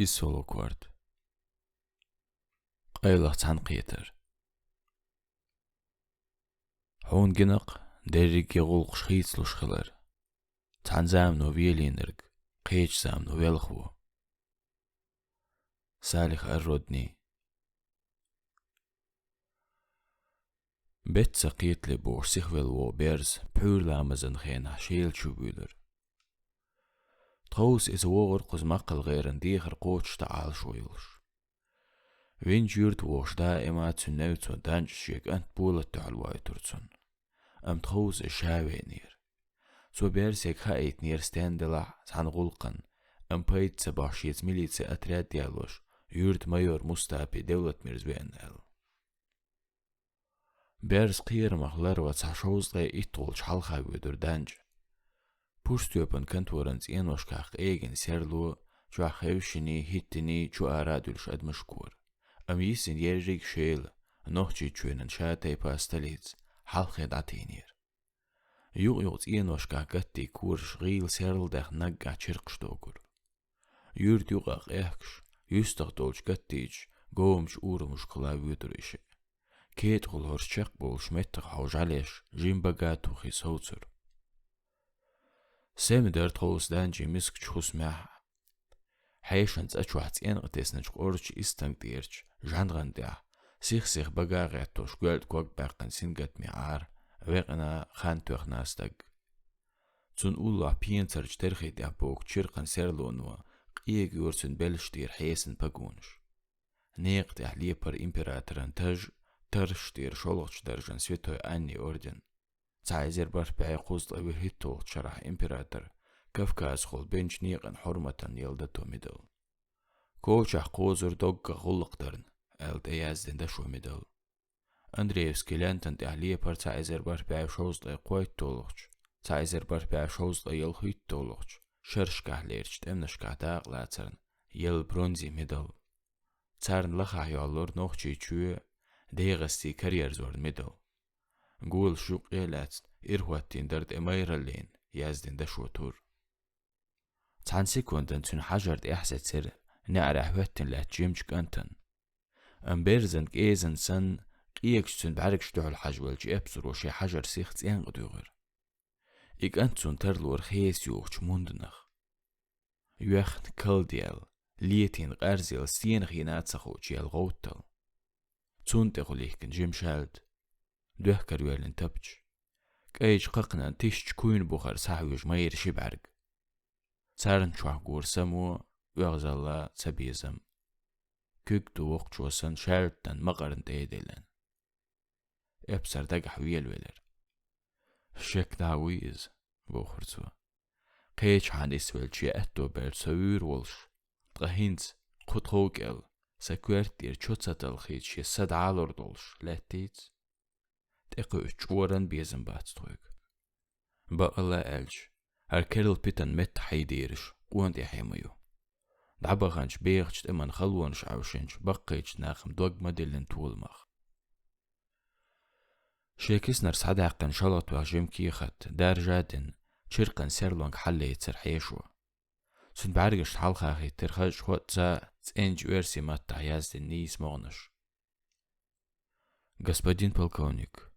إسولو كوارد قيلة تنقيتر هون جنق دريك يغلق شخيص لشخلر تنزام نو ويلينرق قيج زام نو ويلخو سالخ الرودني بيت سقيت لبور سيخويل و بيرز بحور لامزن خينا شيل شو بيولر تغوص إز وغر قز مقل غيرن ديخر قوتش تعال شويلش وين جيرت ووش دائما تنوتون دانج شيك أنت بولت تعالواي ترتون تغوص إشاوي نير سو بيرسيك خايت نير ستاندلع عن غلقن بيت سباشيت ميليتسي أتراد ديالوش يورد مايور مستابي دولة ميرزوين ال بيرس قير مغلر وتعشوز غي إطول شحالخا ويدر دانج بوستيوبن كنت ورنز إنوش كاق إيجن سيرلو جو خيوشني هيتني جو أرادولش أدمشكور يسن يريك شيل نوحجي جوينن شاتي باستليتز حالخيد عتينير يوغ إنوش كاق قتي كورش غيل سيرل داخ نقع چرقش دوغر يورد يوغاق إحكش يستغدولش قتيج قومش أورمش قلاويدر إشي كيت غلهرش شاق بولش متق حوج عليش جيم بقاتو خي سوتر سيمدر تغوص دانجي مسك تشخص معها حيشنز أشوحت إنغتيس نجق أورش إستنگ ديرش جانغان ديح سيخ بقا غيتوش قلت قوق باقن سنگت ميعار ويقنا خان توخ ناستق تون أولا بينترج ترخي ديح بوك چرقن سيرلونوا قيق يورسن بلش دير حيسن بقونش نيق ديح ليبر إمبراطران تج ترش دير شولغش درجن سويتوي أني أوردن تعيزير بربعي قوزد أوي هيتو شرح إمبراطر كفكاز خول بنش نيقن حرمة يلدتو ميدل كوشح قوزر دوغ غلق درن ألد أيازدن دشو ميدل أندريوسكي لانتن تحليه بر تعيزير بربعي شوزد أي قويت تولغش تعيزير بربعي شوزد أي يلخيت تولغش شرشكح ليرش تمنشكح داق لاترن يل برونزي ميدل تارن لخح يالور نوخشي چوه ديغستي كارير زور ميدل نقول شوق إيلات إرهواتين درد إميرالين يازدن دشو تور تان سيكوندن تون حجرد إحسد سر نعرح واتن لا تجيمجك أنتن بيرزن كيزن سن قيكش تون بعركش دعو الحجوال جي أبسر وشي حجر سيخت ينغ دوغر إيك أنتون ترلور خيس يوغش موندنخ يوخن كل ديال ليتين غارزيل ستينخ يناتسخو جيال غوتل تون تغليكن جيم شالد دوه كروالن تبج كايج ققنا تيش كوين بوخر ساحوش ماير شبعرق سارن شوح قور سمو وغزالا سبيزم كيك دو وقت شوسن شالتن مقرن تيدلن ابسر دقح ويلولر شك داويز بوخرتو قيج حان اسوال جي اتو بير سوير ولش تغهينز قد خوكل سكويرت دير چوتسات الخيج شي سد عالور دولش لاتيت تقو چورن بيزن باتستويق بقلا ألج هر كرل بيتن مت حيديرش قوان دي حيميو دعبغانش بيغش تمن خلوانش عوشنش بقيج ناخم دوغ مدلن طولمخ شيكس نرس حداقن شلط وغجيم كيخت دار جادن شرقن سيرلونج حلي يتسر حيشو سن بعرقش حالخاخي ترخج خوتزا تسنج ويرسي مات يازدن نيس مغنش господин полковник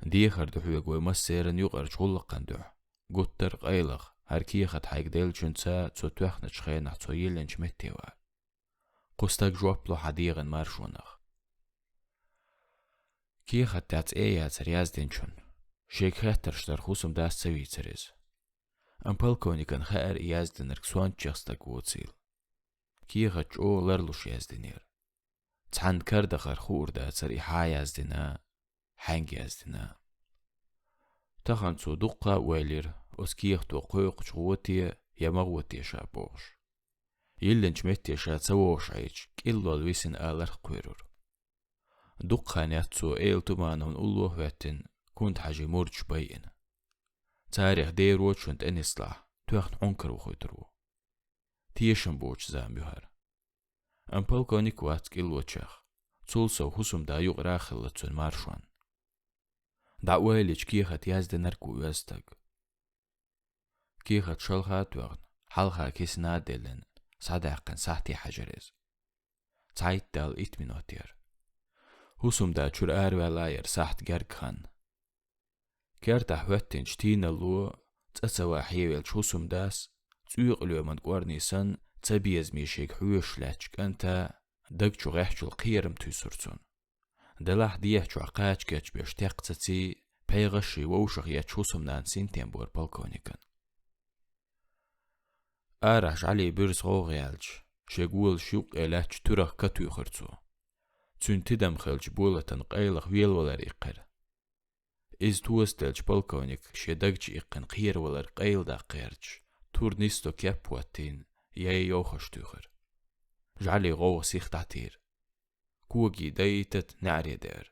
ديخر دحوي قوي مسيرن يغر شغلقن دح قطر قيلغ هر كيخت حيق ديل جنسا تسوتوخنا تشخينح تسويلن شمتيوا قستاق جوابلو حديغن مارشونخ كيخت تاتس ايات ريازدن شن شيك خاترشتر خوسم داس سوي تريز полковникن خائر ايازدن ركسوان تشخستاق ووتسيل كيخت جو لرلوش يازدنير تحن كردخر خور دا تسري حايازدنا حنگ يازدنا تخن سو دقا ويلير اسكيخ تو قوق شغوتي يمغوتي شابوش يلن شمتي شا تسووش عيش كيلو الويسن آلر قويرور دقا نياتسو ايل تمانون أولوه واتن كنت حاجي مورج باين تاريخ دير وچوند انسلاح توخن عنكر وخوترو تيشن بوش زاميوهر полковник وات كيلو چخ تولسو حسوم دا يوغ راخل لتسون مارشوان دعواليج كيخت يازد نركو يازتاق كيخت شلخات وغن حالخا كيسنا دلن صداقن ساعتي حجرز زايد دال 8 minutier هوسم دا چور ولاير ساعت جرگ خان كيرتا هوتين شتين اللو تسوا حيويل شوسم داس تسويق اليوم من قوارنيسان تبيز ميشيك حوش لاتشك انت دق شو غيحشو القيرم تيسورتون دلاح ديه شو عقاج كاتش بيش تاقتتي بيغشي ووشغ ياتشوسم نانسين تيمبور بالكونيكن آرش علي برس غوغيالج شيقول شوق إلاتش ترخ كتو خرطو تون تدم خلج بولتن قيلغ ويل ولر إقر إز توستلج بالكونيك شيدقج إقن قير ولر قيل دا قيرج تور نيستو كيبواتين ياي يوخش تخر جعلي غوغ سيخ تعتير كوغي دايتت نعري دير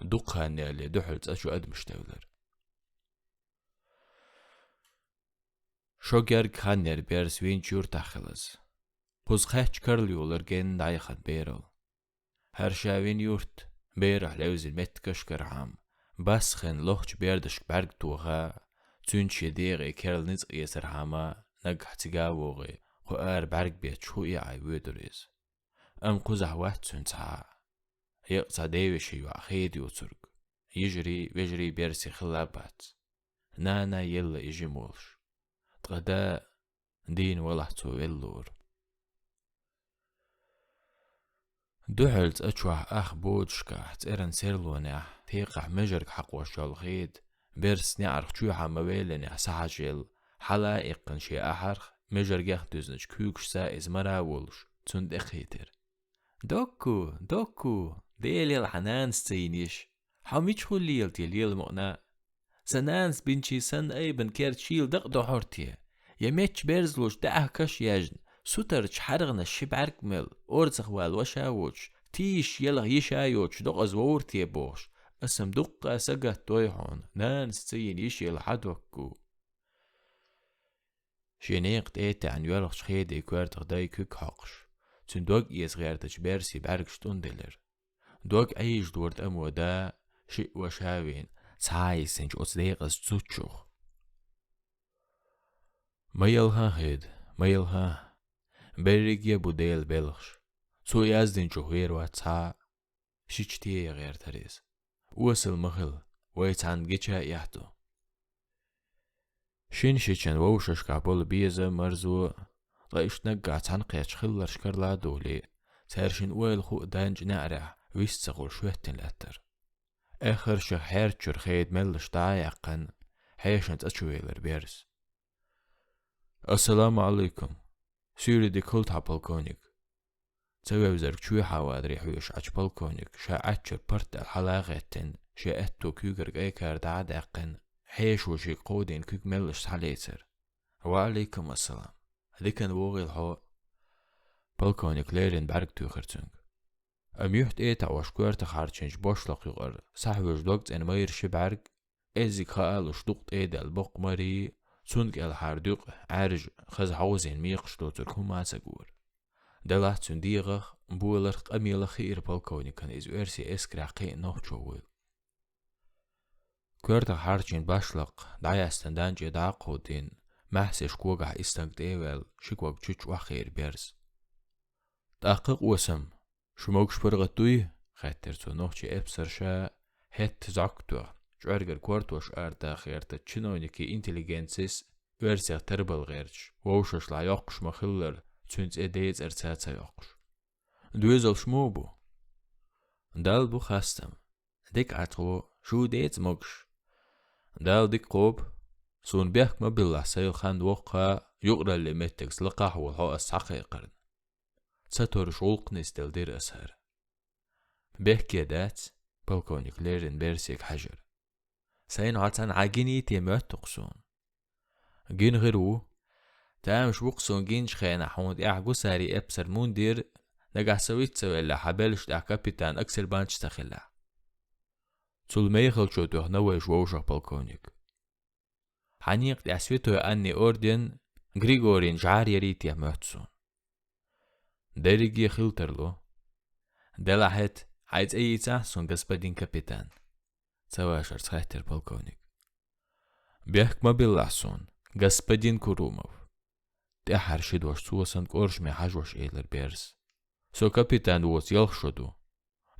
دقها نالي دحلت أشو أدمشتولر شوگر خانر بیرس وین چور تخلص. پس خیچ کرلیولر گن دایخد بیرل. هر شاوین یورت بیره لوزی متکش کرام. بس خن لخش بیردش برگ توها. تون شدیقی کرل نیز ایسر هما نگه تگاوغی خو برگ بیت شوی عیودریز. قزح وقت تون تا. يقصى ديوشي وعخيد يوترق يجري ويجري بيرسي خلابات نانا يلا يجي مولش تغدا دين ولحتو اللور دحلت أشوح أخ بودشكا تيرن سيرلونيح تيقع مجرق حق وشالغيد بيرس نعرق جوحا مويلنيح سحجيل حلائقن شي أحرخ مجرق دوزنش كوكش سائز مراولش تند اخيتر دوكو ديلي الحنانس تينيش حميش خليل تيليل مقنا سنانس بنشي سن ايبن كيرت شيل دق حورتيه يميتش بيرزلوش دعه كش ياجن سوترش حرغنا الشبعرك مل اورزخ والوشاوش تيش يلغ يشايوش دق ازوورتيه بوش اسم دقة سقه تويحون نانس تينيش يلحدوكو شينيقت ايتا عن يلغش خيدي كوارتغ داي كوك حقش تون دوغ يزغيرتش بيرسي بعرقش تندلر دوغ ايش دورت امو دا شئ وشاوين ساي سنج أصديقس تسوتشوخ ميلها بريق يبو ديل بلغش سو يازدين شوهير واتسا شيشتيه غير تريز وصل مخل ويتعن جيشا يحتو شين شيشن ووشش كابول بيزا مرزو لايش نقع تنقيش خلر شكرلا دولي سيرشن ويل خو دانج نعرح ويستغل شوهتن لاتر آخر شهر تشرخيد ملش دايقن حيشنت أشويلر بيرس السلام عليكم سيري دي كلت بالكونيك تسوي وزرك شوي حواد ريحوش عج بالكونيك شا أتشر برت الحلاغتن شا أتو كوكر ايكار دايقن حيش وشي قودين كوك ملش حليتر وعليكم السلام هذي كان ووغي الحو بالكونيك ليرين برق توخرتنك أميوحت إيتا وشكورت خارجنج بوشلق يغر صاحبش دوقت إن ماير شبعرق إزي خالوش دوقت إيدا البق ماري سونك الحاردوق عارج خز حوزين ميقش دوتر كوما ساقور دلات سنديغخ بولر قميل خير بالكوني كان إزو إرسي إسكرا قيء نوح جوول كورت خارجين باشلق دايا استندانجي داقودين محسش كوغح استنك ديوال شكوك جوش وخير بيرز داقق وسم شموكش برغتوي خاطر تو نوخشي ابسر شا هت زاكتو جوارجر كورتوش اردا خيرتا تشنونيكي انتليجنسيس ورسيغ تربل غيرش ووشش لا يقش مخلر تونز اديز ارتاتا يقش دويزل شموبو دال بو خاستم ديك عطو شو ديت مقش دال ديك قوب سون بيحك مبلا سيل خاند وقها يقرا اللي متكس لقاح والحو اسحقي قرن ساتور شولق نستل دير أسهر بيحكي دات بالكونيك ليرن بيرسيك حجر سين عطان عاقيني تيموت تقصون جين غيرو تامش وقصون جينش خينا حمود اعقو ساري ابسر موندير نقع سويت سوي اللي حبالش دع كابيتان اكسر بانش تخلا تول ميخل شو توه نويش ووشق بالكونيك حنيق دع سويتو اني اوردين غريغورين جعار يريت يموتسون داريجي خلترلو دلعت عايز اي تحسن قصبدين كابيتان سواشر تخيتر بالكونيك بيحك ما بيلحسون قصبدين كروموف تأحر شدوش سوسن قرش مي حجوش إيلر بيرس سو كابيتان ووس يلخشدو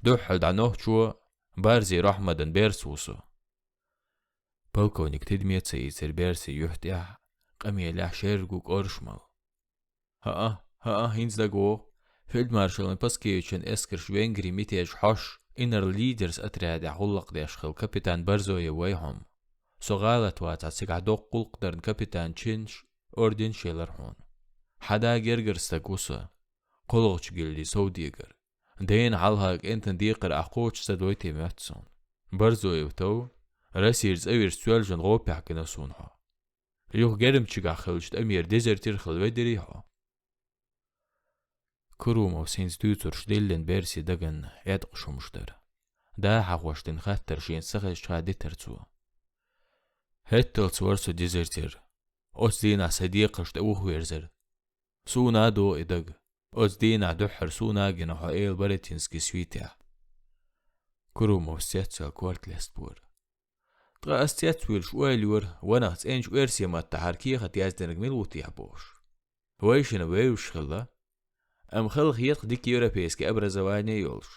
دوحل دعنوه شو بارزي رحمدن بيرس وسو بلكونيك تدميت سيسر بيرسي يحتيح قمي لح شيرجو قرشمال ها هينز داغو فيلد مارشال باسكيوشن اسكر شوينغري ميتيج حش إنر ليدرز أتراد حلق داشخل كابيتان برزوي ويهم سو غالت وات عسيق دوق قلق درن كابيتان تشينش أوردين شيلر هون حدا جرجر ستاقوسا قلقش جلدي سو ديگر دين حالهاق انتن ديقر أقوش سدويتي ماتسون برزوي وتو راسيرز أوير سوالجن غوبي حكنا سونها يوخ جرم تشيقا خلجت أمير ديزرتير خل ودريها كرومو سينز دوتر شديلن بيرسي دقن يدق شمشتر دا حقوشتن خاتر شين سخش خادي ترتسو هتل سورسو ديزرتير اوز دينا صديقشت اوه ويرزر سونا دو ادق اوز دينا دحر سونا جنحو ايل بريتينسكي سويتيا كرومو سيتسال كوارت لستبور تغا استيتويل شواليور ونغت انج ويرسي ما التحركي خط يازدنك ملوتي عبوش ويشن ويوش خلا ام خلق يتق ديك يوروبيسكي ابرزواني يولش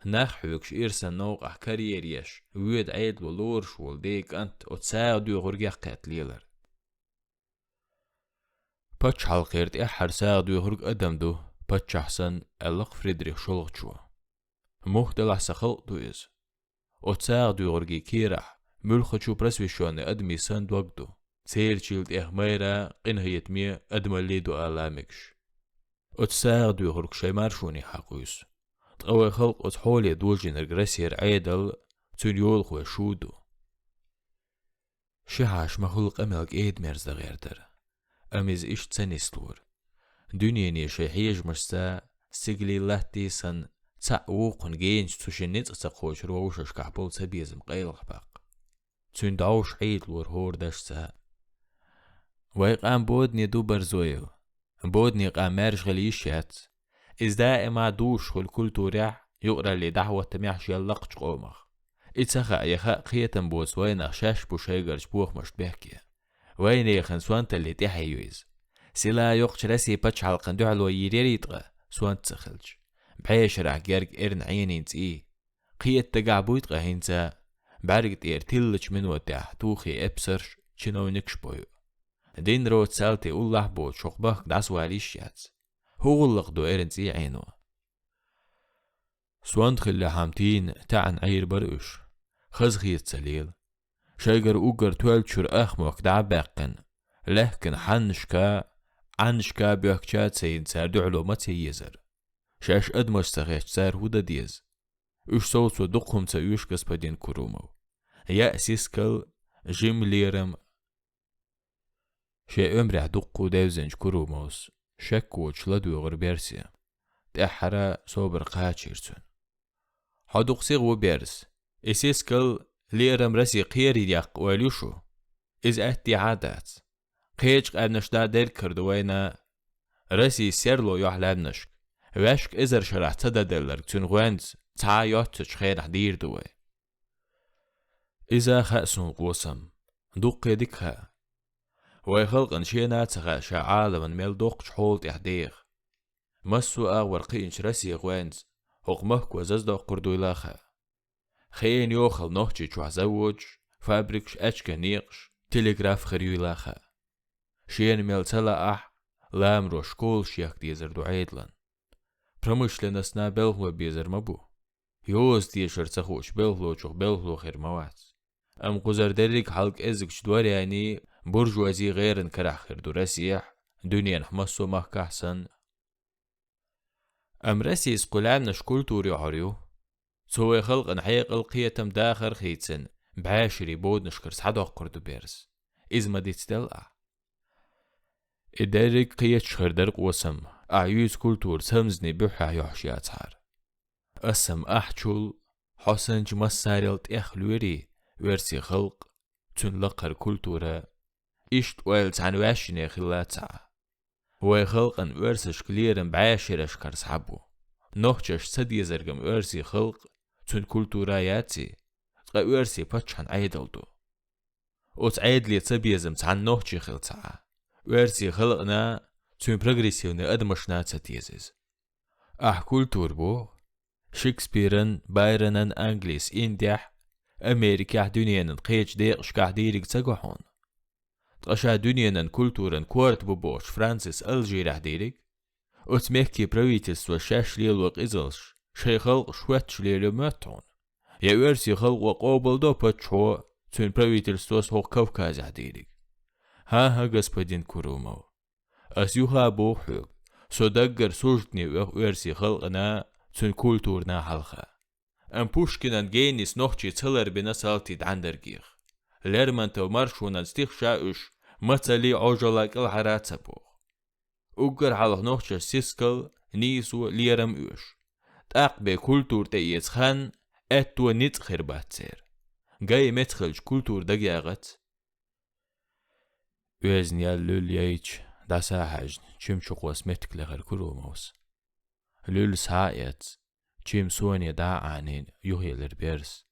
ناخوكش إرسن نوق كاريريش ويد عيد ولورش ولديك أنت وتساعدو غرقيا قاتليلر باتش حلقيرت إحر ساعدو غرق أدمدو باتش أحسن ألق فريدريخ شلغتشوا مهدل أحسا خلق دويز وتساعدو غرقي كيرح ملخشو برسويشواني أدمي سند وقدو سيرشيلد إحميرا قنهيت مية أدماليدو آلامكش وتساعدو غرق شيمارشوني حقويس تقوي خلق وتحولي دولجين رجرسير عيدل تنيول خوي شودو شحاش مخلق أملك إيد مرز غيردر أميز إش تسنستور دنياني شيحيج مرسا سيجلي لاتي سن تسعوقن جينش تشنيت تسقوش روشش كحبول سبيزم قيلخ باق تن داوش عيد لور هور داشتا ويقام بودني دوبر زويل بودني قام مارش غليشات إز دائما دوش خل كل يقرأ لي دعوة تميحش يلقش قومخ إتسخا يخاق خيتن بوس وين أخشاش بوشيغرش بوخ مش بحكي وين يخن سوانت اللي تحيويز سلا يقش راسي باتش حلقن دعلو يريريتغا سوانت تسخلج بحيش راح جارك إرن عينين تسي قيت تقعبويتغا هينسا بارقت إير تلج من وداح توخي إبسرش شنو نكش بويو دين روت سالتي الله بوت شوخباك دعسوا عليشيات هو اللقدو إيرن تسي عينو سوانت خلي حامتين تعن عير برقش خزخيت سليل شايقر اوقر توالشور اخموك دعباقن لكن عنشكا بيوكشات سين سار دعلو ما تيزر شاش ادمش سغيش سار هودا ديز اش صوتو دقهم تايوش قسبدين كرومو يا سيسكل جيم ليرم شي امرع دقو داوزنج كروموس شكوش لدو غربيرسي تأحرا صوبر قاتشيرتون حدوق سيغو بيرس إسيسكل ليرم رسي قيري ديق واليوشو إز أهتي عادات قيجق أبنش دا دير كردوينا رسي سيرلو يحلانشك واشك إزر شرح تدا دلر تنغوانز تا يوتش خير دير دوي إذا خأسون قوسم دوق ديكها ويخلق انشينا تغا شعال من ميل دوقش حول تحديغ مسو أغور قينش رسي غوانز حقمك وزازدو قردويلاخا خين يوخل نوحجي جوع زوج فابريكش أشكا نيقش تليغراف خريويلاخا شين ميل تلا لام رو شكول شيخ ديزر دو عيدلن برمشلنا سنا بلغو بيزر مبو يوز ديشر تخوش بلغو چوخ بلغو خير موات أم قزر دريك حلق إزكش دوارياني برجوازي غيرن كراح خير دو رسيح دنيا نحمسو مهك أحسن أم رسي اسقلان نشكول توري عريو سوى خلق نحيق القيتم داخر خيتسن بعاشري بود نشكر سحدو قردو بيرس إز ما ديت دلع إدارك قيت شخر درق وسم أعيوز كولتور سمزني بوحا يحشي أتحار أسم أحجول حسنج مساريلت إخلوري ورسي خلق تنلقر كولتورا إشت ويلت عن واشني خلاتها ويخلقن ورسش كليرن بعاشر أشكر سحبو نوحجش سدي زرقم ورسي خلق تن كولتوراياتي تقا ورسي باتشان عيدلدو وتعيد لي تبيزم تعن نوحجي خلتها ورسي خلقنا تون بروغريسيوني أدمشنا تساتيزيز كولتور بو شكسبيرن بايرنن أنجليس إنديح أمريكا دنياً قيج ديق شكاح ديريك تساقحون تقشا دنياً كولتورن كوارت بوبوش فرانسيس ألجيرح ديريك أتمكي براويتس وشاش ليلوق إزلش شي خلق شواتش ليلو ماتون يا ويرسي خلق وقوبل دو باتشو تون براويتس توس هو كوكاز ديريك ها غسبدين كورومو أسيوها بوحوك صدقر سوجتني ويرسي خلقنا تون كولتورنا حلقة بوشكنان جينيس نوخشي تسلر بنا سالتيد عندرجيخ ليرمان تو مارشونان ستيخ شاوش مثلي عجلك الحرات بوخ أجر حلق نوخشي سيسكل نيسو ليرم اوش تاقبي كولتور تييز خان اتو نيت خربات سير جاي متخلج كولتور دقيقت ويزن يالول يايش داسا حاجن چيم شقوس متكلغر كروموس لول سايت چيم سوني دا عنين يوهيلر بيرس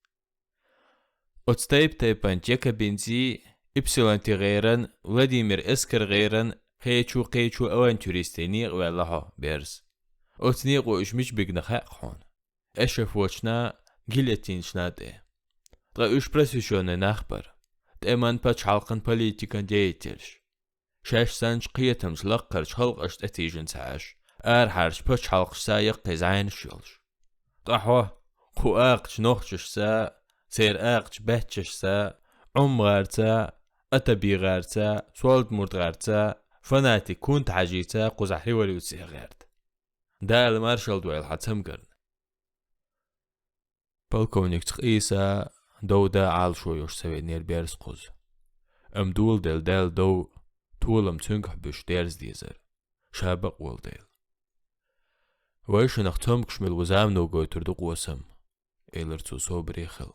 أتستيب تيبان جيكا بنزي إبسلان تغيرن ولاديمير إسكر غيرن قيچو أوانتوريستينيق والله بيرس أتنيقو إشميش بيقنخاق خون أشف وچنا جيلتين شناده غا إش برسيشون نخبر تأمان باچ حلقن بوليتيكان ديتلش شاش سانش قيتمش لقرش خلق أشت أتيجن ساش حرش باچ حلقش سايق قيزعين شلش طحوه خو أقش نوخشش سا سير أقش بهتشش سا غارتا أتبي غارتا سوالد مرد غارتا فناتي كنت حاجيتا قزحري وليوتسي غارت دا المارشال دويل حتهم قرن بالكونيك تقيسا دو دا عال شويوش سوي نير بيرس قوز دول دل دو طولم تنكح بش ديرز ديزر شابق والديل ويش نختم كشمل وزام نو قوي تردق وسم إلرتو صوبري خل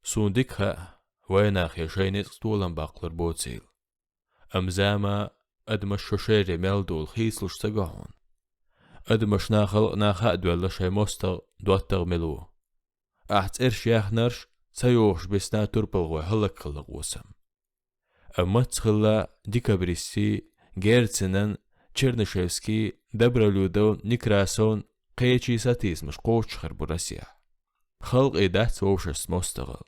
سوندك ها ويناخ يشينيت طولم باقلر بوتسيل زاما أدمش شوشيري ميل دول خيسلش تقهون أدمش ناخل ناخا دولا شي مستغ دواتغ ملو أحت إرش ياخنرش سيوش بسنا تربلغوي هلك خلق وسم تخلا ديكابريسي جيرتسنن تشيرنشيفسكي دبرلودون نيكراسون قيتشي ساتيس مش قوش خرب روسيا خلق إدات ووشس مستغل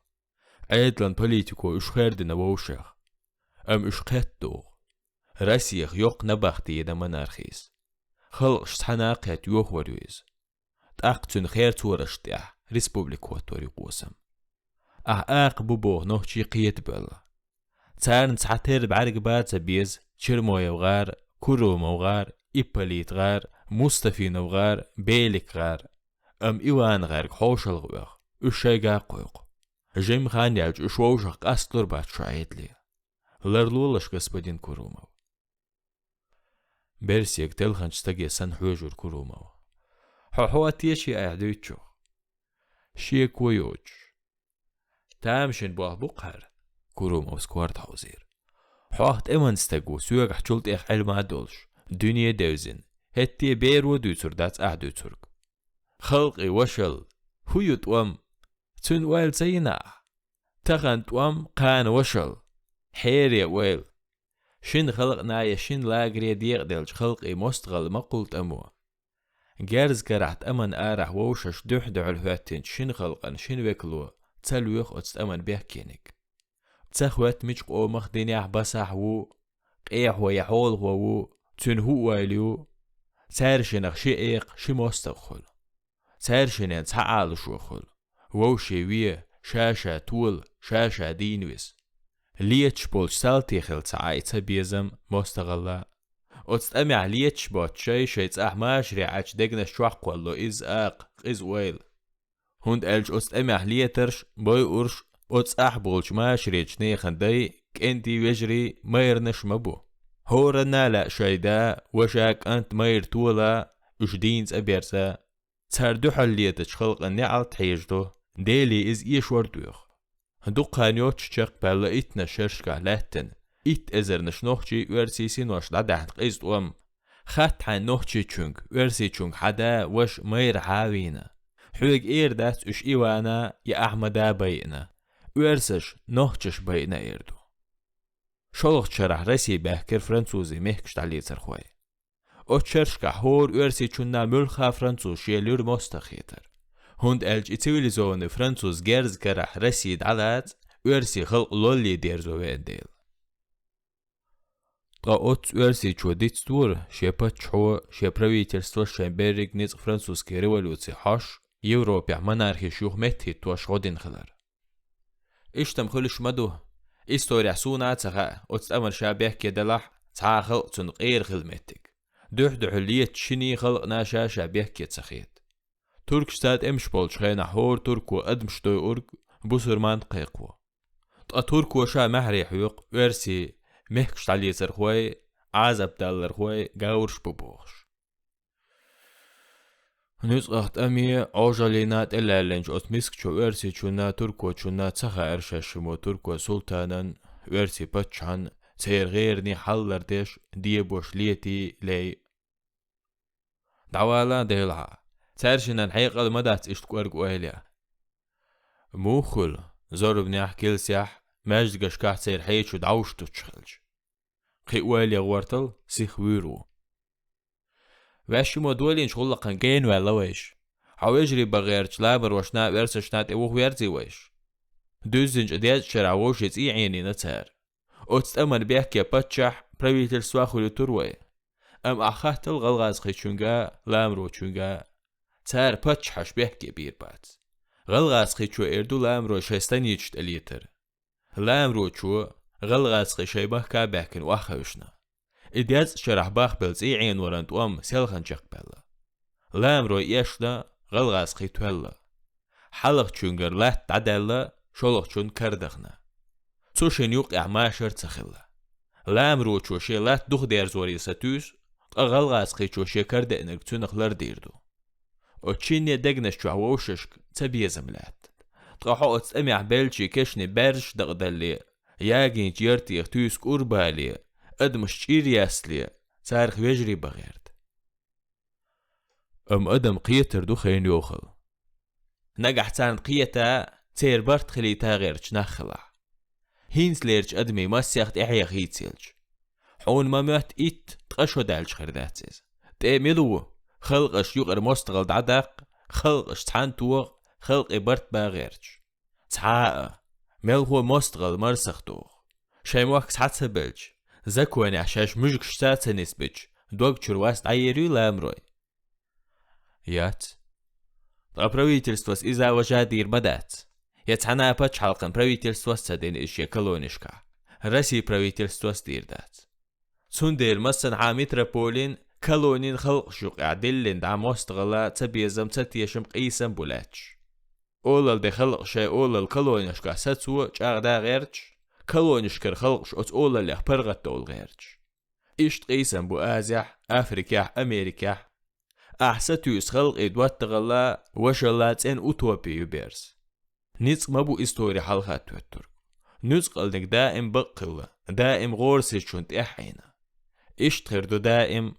عيدلان بوليتيكو إش خيردنا ووشخ إش قيتو راسيخ يوق نبختي دا منارخيس خلق شتحناقيت يوخ ورويز تاقتن خير تورشتيح ريسبوبليكو توري قوسم بوبوه نوشي قيت بلا تسارن تحتير بعرق بات بيز شرمويا وغار كروم وغار إباليت غار مصطفين وغار بيلك غار إيوان غار خوش الغوغ الشيقا قوق جيم خان يالج إشووشق أسطر بات شايد لي لرلولش господин كرومو برسيك تلخنش تاقي سن حوجور كرومو حواتيشي أعدويتشو شيك ويوج تامشن بوه بقهر كرومو سكوارت حوزير حوات إمان ستاقو سوغ حجولت إخ علما دولش دنيا دوزن هتي بيرو دوتر دات أعدو ترك خلقي وشل هو يتوام تون ويل زينا تغن توام قان وشل حيري ويل شن خلقنا يشن لاغري ديق دلج خلقي مستغل ما قلت أمو جارز كرحت أمن آرح ووشش دحدع الهاتين شن خلقن شن ويكلو تسلويخ أتست أمن بيحكينك تسخوات ميشق أومخ دينيح بسح وو قيح ويحول وو تون هو ويليو تارشنخ شئيق شي مستغل تارشنين تعال شوخل ووشي ويه شاشة طول شاشة دينويس ليتش بولش سالتيخل تعايتا بيزم مستغلا أتستمع ليتش بوت شيت أحماش ريعاش دقنا شوح والو إز إز ويل هند ألج أتستمع ليترش بوي أرش أتستح بولش ماش ريج نيخن داي كنتي ويجري ميرنش مبو هورنا لا شيدا وشاك أنت مير تولا إش دينز أبيرسا تاردو حليتش خلق النعال تحيجدو ديلي إز إيش وردوخ دوقها نيوتش شاق بالا إتنا شرشكا لاتن إت إزر نشنوخشي ورسيسي نوش لدحت قيزد خات حان نوخشي چونك ورسي چونك حدا وش مير حاوينا حوق إير دات إش إيوانا يا أحمدا بينا ورسش نوخشش بينا إيردو شلوخ شرح رسي بحكر فرنسوزي مهكش تعليل سرخوي أتشرشكا هور أرسي چونا ملخا فرنسوز شيلور مستخيتر هند ألج إتويلزون فرنسوز جيرز كرح رسيد علات أرسي خلق لولي ديرزو وينديل قاوت أرسي چو ديتستور شيبا چو شيبراويتلستو شنبرگ نيز فرنسوز كي ريولوسي حاش يوروبيا منارخي شيوخ متي توش غودين خلر إشتم خلش مدو إستوريا سونا تغا أتأمر شابه كدلح تا خلق تن غير خلمتك دوح ليت شني خلق ناشا شابه كتسخيت تركستاد امش بولش خينا هور تركو أدمشتوي أورج بوسرمان قيقو تركو شا محري حيوق ورسي مهكش تعلي سرخوي عزب دالر خوي غاورش ببوخش نسقط أمي أوجالينات إلا لنج أتمسك شو ورسي شونا تركو شونا تسخا إرشاشمو تركو سلطانا ورسي باتشان سير غيرني حلر ديش ديبوش ليتي لي دعوالا ديلها تارشنا الحقيقة المدات اشتكو أرقو أهليا موخل زوربني أحكيل سياح ماجد قشكاح سير حيش ودعوش تتشخلج قي أهليا غورتل سيخ ويرو واشمو دولين شغلقا جين ولا ويش حواجري بغيرش لابر وشنا ورسشنات اوخ ويرزي ويش دوزنج اديات شراوش يتي عيني نتار أتأمر بيحكي باتشح براويتل سواخو لتروي أم أخاهت الغلغاز خيشونغا لامرو چونغا تار باتشحش بيحكي بيربات غلغاز خيشو إردو لامرو شايستان يجت اليتر لامرو چو غلغاز خيشيبه كاباكن واخوشنا إديات شرح باخ بلزي عين ورانت وام سيلخن جقبلا لامرو يشنا غلغاز خيتوهلا حلق چونغر لات تعدالا شولخ چون كردخنا توشن يوق اعماشر تخلا لامرو چو شيلات دوخ دير زوري ستوس غلغاز خيچو شكر دنك تنخلر ديردو وچيني دغنش چو ووششك تبيزملات تقحو اتسمع بلچي كشني برش دغدلي ياغين جيرتي اختوس قربالي ادمش چيرياسلي تاريخ ويجري بغيرت ادم قيتر دو خين يوخل نجح تان قيتا تير برت خليتا غيرش نخلع هينز ليرج ادمي ما سيخت احيا خيتسيلج حون ما مات ايت تقشو دالج خرداتيز تيميلو خلقش يقر مستغل دعداق خلقش تحان توغ خلق برت باغيرج تعاء ميل هو مستغل مرسختوغ شايموك تحتسبلج زكواني عشاش مجك شتاتا نسبج دوغ چرواست عيري لامروي يات правительствос إذا وجادير بدات يتحنا باتش حلقن правительствос سدين إشيا كلونشكا رسي правительствос ديردات سندير مسن عامتر بولين كلونين خلق شوق عدلين دعم مستغلا تبيزم تتيشم قيسم بولاتش أولال دي خلق شي أولال كلونشكا ستسو جاغدا غيرش كلونشكر خلقش أت أولال يخبرغت دول غيرش إشت قيسم بو آزيح أفريكاح أمريكاح أحساتوس خلق إدوات تغلا وشلات إن أوتوبي يبيرس نيتق مبو إستوري حلقات توتر نيتق قلنك دائم بقلة دائم غورسي شونت إحينا إشت غيردو دائم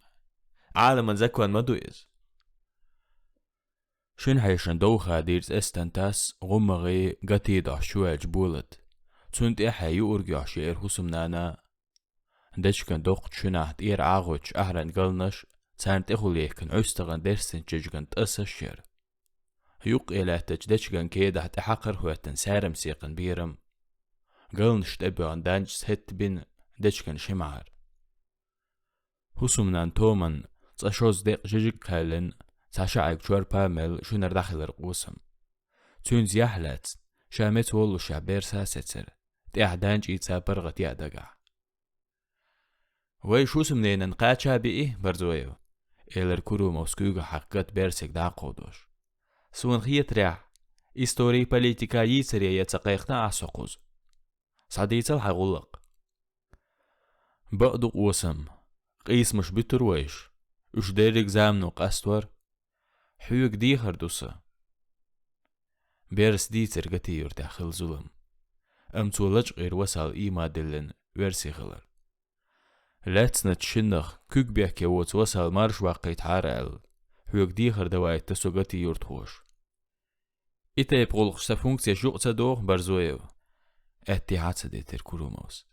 عالما زكوان مدويز شن حيشن دوخا ديرز استنتاس غمغي قتيدح شواج بولت تونت إحي يورجع شير حسمنانا دشكن دوقت شناحت إير عاغوش أهران قلنش تانت إخوليكن عستغن درسن ججغن تأسشير يوق إله تجدشغن كيدا حتى حقر هوتن سارم سيقن بيرم قلنش تبعن دانجس هت بين دشغن شمعر حسمنان تومن تشوز ديق ججغ قالن تشعيق جوار بامل شنر داخل رقوسم تونز يحلات شامت ولو شعبير ساستر تيح دانج إيتا برغت يادقع وي شو سمنين نقاتشا بإيه برزويو إلر كورو موسكوغا حقت بيرسك داقودوش سون خيت ريح إستوري بوليتيكا يسريا يتقيقنا عسقوز صديت الحغلق بقدق وسم قيس مش بترويش وش ديرك زامنو قاستور حيوك ديخر دوسا بيرس ديتر قتير داخل ظلم أمتولج غير وصل إيما دلن ورسي غلر لاتنا تشنخ كوك بيحكي وتوصل مارش واقيت عارل حيوك ديخر دوايت تسوغتي يورتهوش إتا يبغلق سفونكسيا جوقتا دوغ برزويو اتحاد ديتر كوروموس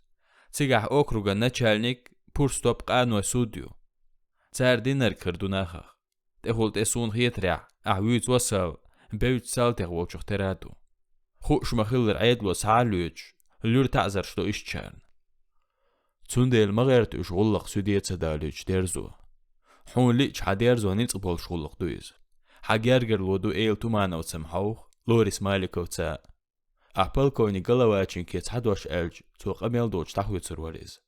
تيجح أوكروغا نتشالنيك بورستوب قانو سوديو تار دينر كردوناخ تقول تسون هيترع أعويت وصل بيوت سالتغ ووشخ ترادو خوش مخيلر عيدلو سعالوج اللور تعزر شلو إشتشان تسوندي المغيرت إشغلق سوديت سدالوج ديرزو حون ليش حديرزو نيتقبول شغلق دويز حاجيرجر لودو إيل تومانا وتسمحوخ لوريس مالكو تا أحبال كوني قلواتشين كيت حدوش ألج توق أميل دوش تحويت سرواريز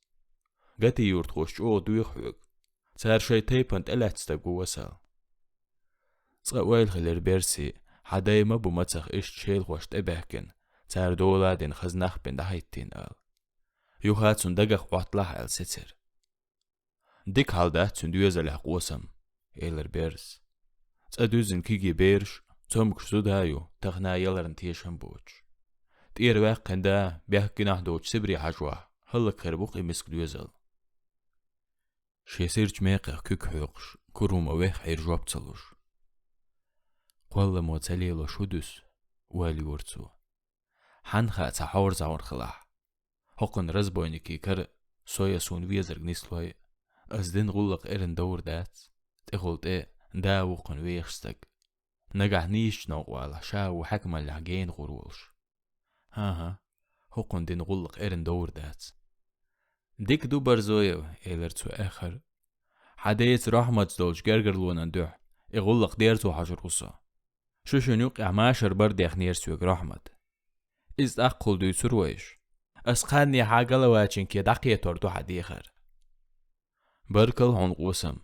قاتي يورت خوش أو دويخوك تار شي تيبانت ألات ستاقو وسال تقويل خلير بيرسي حداي مبو متخ إشت شيل خوش تبهكن تار دولادين خزناخ بين دهيتين آل يوهات سندقخ وحطلاح آل ستر ديك حالده سندويز لح قوسم إيلر بيرس تقدوزن كيجي بيرش تومك شدود هايو تغنا يلرن تيشن بوش تير واقن دا بيحكي نحدوش سبري حجوه هلك خربوق إمسك دوزل شي سيرج ميقه كوك حوقش كروم اويخ حير جواب تلوش قوال موتاليلو شودوس والي ورتسو حنخا تحور زاور خلاح حقن رزبوينيكي كر سويا سون ويزرق نسلوي أزدين غلق إرن دور دات تقولت إيه دا وقن ويخستك نجح نيش نوغوال شا وحكم اللحجين غرولش ها حقن دين غلق إرن دور دات ديك دو برزويو إيلرتو آخر حديت رحمة دولش جرجر لونان دوح يغلق ديرتو حجر غصة شو شنوق اعماشر برد يخنيرسوك رحمة إز أقل دو سرويش أسقاني حاجة لواتشن كي دقية تردو حديخر بركل هون قوسم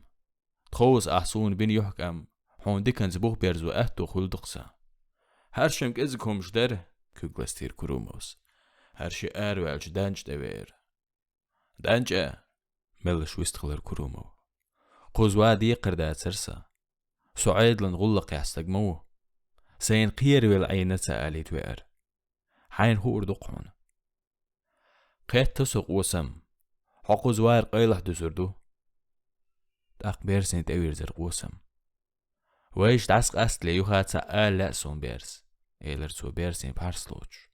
تخوص أحسون بين يحكم هون ديكن زبوخ بيرزو أهتو خلدقسا هرشمك إزكم جدر كوغلستير كروموس هرشي أروالج دانج دوير دانج ملش ويستخلر كرومو قوزوا دي قردات سرسا سعيد لنغلق يستقموه سين قير والعينة سأليت وير حين هو أردقون قيت تسوق وسم حقو زوار قيلح دسردو تاق بيرسين تأوير زرق وسم ويش دعسق أستلي يوخات سأل لأسون بيرس إيلرتو بيرسين بارسلوش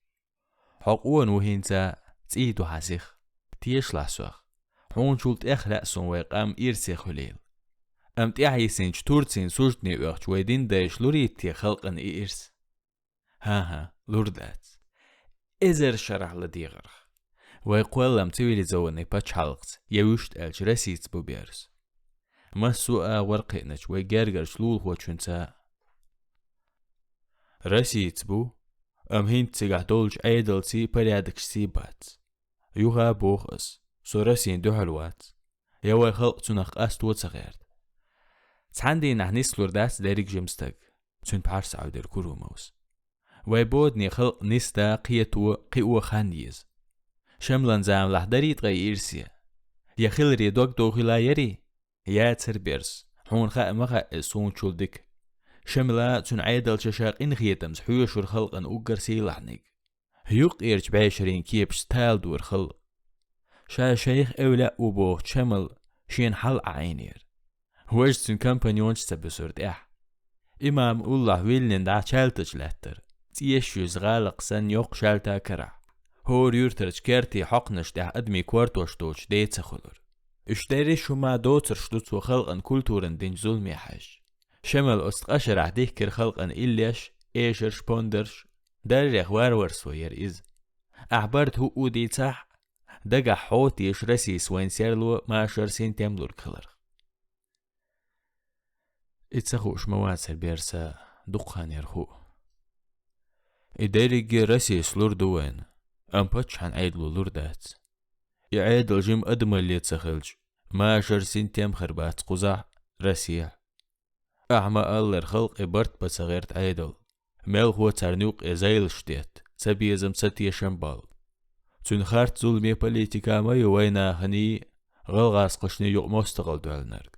حقوان وهينتا تيدو حاسيخ تيش لحسوخ حون شولت إخ لأسون ويقام إيرسيخ هليل أم تيحيسين شتورتسين سوجتني ويخش ويدين دايش لوريتي خلقن إيرس ها لوردات إزر شرح لديغرخ ويقول لم تويلي زوني باتش حلقت يوشت ألش رسيت بوبيرس ما سوء ورقينش ويجرجر شلول هو چونتا رسيت بو أم هين تيجح دولج أيدل تي بريادك سيبات يوها بوخس سو رسين دو حلوات يوي خلق تنخ أستوت صغيرت تحندي نحنيس لوردات داريك جمستك تون بارس عودر كروموس ويبودني خلق نستا قيوة خانيز شملان زام لحدريت غي إيرسيا يخلري دوك دوغلا يري يا تربيرس حون خاء مخاء سون شولدك شملا تون عيدل ششاق إن خيتمز حيوشور خلق أن أقر سيلحنك هيوق إيرج بعشرين كيبش تال دور خلق شا شيخ أولا وبوغ شمل شين حلق عينير وجدتن كامبانيونش تبسورد إمام الله ويلن دا شالتج لاتر تيشوز غالق سن يوق شالتا كرع هور يورترج كيرتي حقنش دا أدمي كوارتوش دوش ديت خلر اشتري شما دوتر شدوت وخلقن كولتورن دين ظلمي حاج شمل أستقشر عديه كر خلقن إليش إيشر شبوندرش داريخ وارورس وير إز أعبرت هو أودي تاح دقا حوتيش رسيس وين سيرلو ما شرسين تملور كلر اتسخوش مواسر بيرسا دقان يرخو إداريج رسيس لوردوين أم باتش حن عيدلو لوردات يعيدل جيم أدم اللي تسخلج ما شرسين تيم خربات قزع رسيح أعمى ألر خلق إبرت بسغيرت عيدل ميل هو ترنوق إزايل شتيت سبيزم ستي شمبال تنخارت ظلمي بوليتيكا ما يوينا هني غلغاس قشني يوق مستقل دوالنرق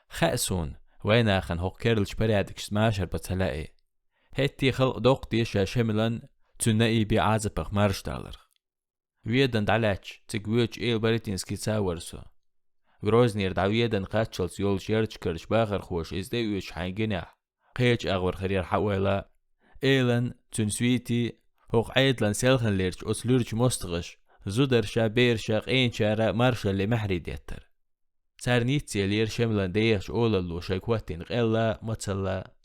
خأسون وينا خن هوق كيرلش بريادك سماشر بتلاقي هتي خلق دوقتي شاشملن تنائي بعازبخ مارش دالر ويدن دعلاش تقويج إيل بريتينسكي تاورسو غروزنير دعويدن قاتشلس يول شيرش كرش باخر خوش إزديوش حاجناح قيج أغور خرير حويلا إيلن تنسويتي هوق عيدلن سيلخن ليرش أسلورج مستغش زودرشا بيرشا قينشا مارشا اللي محري ديتر سارنيت يلير شملا ديش أولا لو شاكواتين غيلا متصلا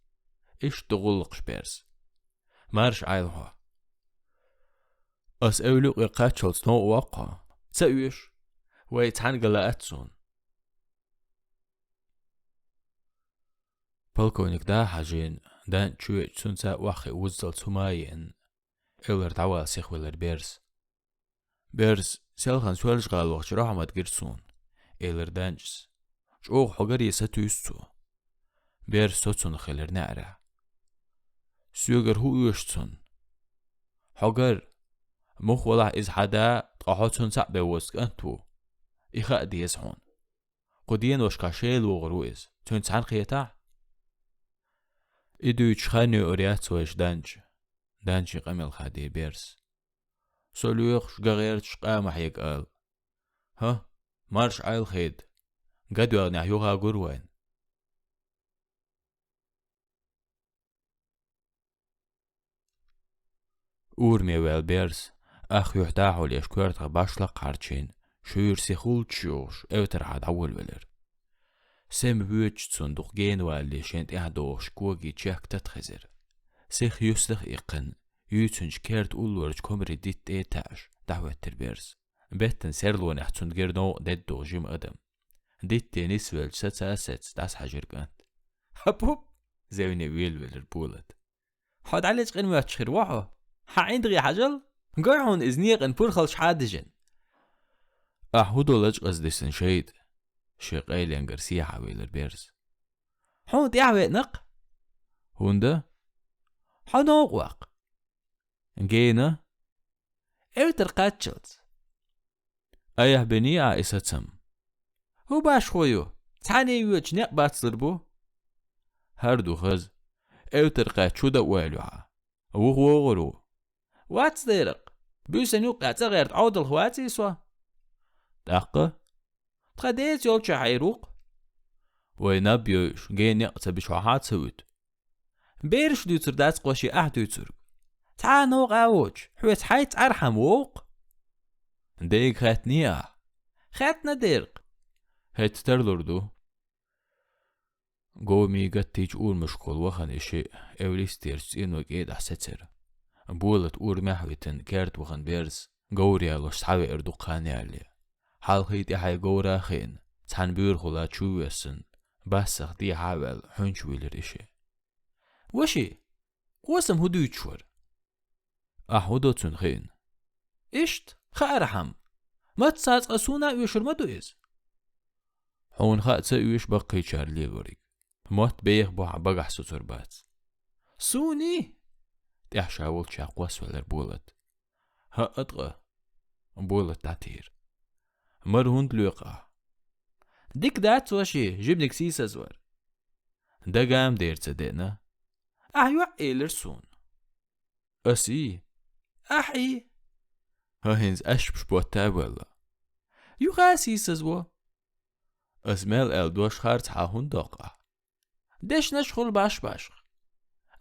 إيش تغلقش بيرس مارش عيلها أس أولو إقاتشل سنو واقع تسويش ويتحنقل أتسون بالكونيك دا حاجين دان تشويت سنسا واخي وزل سمايين إولر دعوال سيخ ولر بيرس سيلخان سوالش غال وقت رحمت جرسون إولر دانجس شوق حقر يساتو يستو بيرس توتسون خيلر نعرة سيوغر هو يشتون حقر مخ ولا إز حدا تقاحوتسون سعب وسك أنتو إخاء دي يسحون قدين وشكاشيل وغرويز تون تسحان قيتا إدو يتشخاني أوريات ويش دانج قمل خادي بيرس سوليوخ شغير تشقام حيق قال ها مارش عيل خيد قد يغني حيوها قروين أورمي ويل بيرس أخ يحتاحو ليشكورت باشلق عرچين شوير سيخول تشوش اوتر عاد عول ولر سيم بيوتش صندوق جين والي شنت اعدوش كوغي تشاك تتخزر سيخ يسلخ إقن يوتنش كيرت أولورج كومري ديت إيتاش دعوة تربيرس بيتن سيرلون احتسون جيرنو ديدو جيم أدم ديت نسوال ستاسات داس حجر كانت هبوب زيوني ويل بولت حد عليش غير ما تشخير واحو عندغي حجل قاعون إزنيق إن بورخلش حادجن أحودو لج قصدسن شيد شيقايل ينقرسيا حويل البيرس حون تيعوي نق هوندا حنوق واق جينا اوتر قاتشلت ايه بنيا إساتسم هو باش خويو تحاني يوج نق باتسلربو هردو خز اوتر قاتشو دا والوها وغو غرو واتس ديرق بيسن يوقع تغير عود الخواتي سوا دقة تخديت يولش حيروق وينبيوش جين يقصى بشوحات سويت بيرش دوتر داس قوشي دوتر تا نوق اوج حويت حيت ارحم ووق ديك خاتنيا خاتنا ديرق هيت ترلردو قومي قد تيجور مشكول وخن إشي أوليس تيرس إنو قيد أحساتر بولت أور محويتن كارت وخن بيرس قوريا لوش تحاوي إردو قاني علي حال خيد إحاي قورا خين تحن بير خلا تشويسن باسخ دي حاول حنش ويلر إشي وشي واسم هدو يتشور أحودو تنخين إشت خارحم ما تساعد قسونا يوشر ما دويز حون خاتسا يوش بقي شارلي وريك موت بيخ بوح بقح ستربات سوني تيح شاول شاقواس ولر بولت ها أطغى بولت تعتير مرهوند لوقع ديك دات وشي جبنك سيسا زور دا قام دير تصدقنا أحيوع إيلرسون أسي أحي هاهنز أشبش بوتا ولا يوغا سيسا زوا أسمال ألدوش خارت حاهون داقع ديش نشخل باش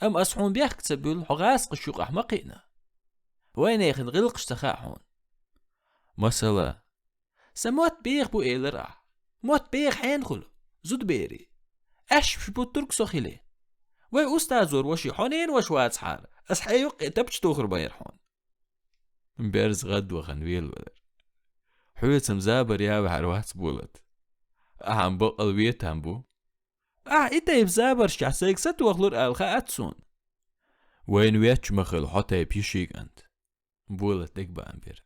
أم أسحون بيحك تسبيل حغاس قشوق أحمقينا وين يخن غلقش تخاحون مثلا سموت بيخ بو إيلر موت بيخ حين خلو زود بيري أشبش بو ترك سخيلي وي أستاذور وشي حونين وشوات حار أسحيوق تبش توخر بايرحون بيرز غد وخن ويل ولر حويت سمزابر ياوي حروات بولت أهم بقل ويت هم بو إتا يبزابر شعسيك ستوخلور ألخا أتسون وين ويتش مخل حتى يبيشيك أنت بولت ديك بأمبير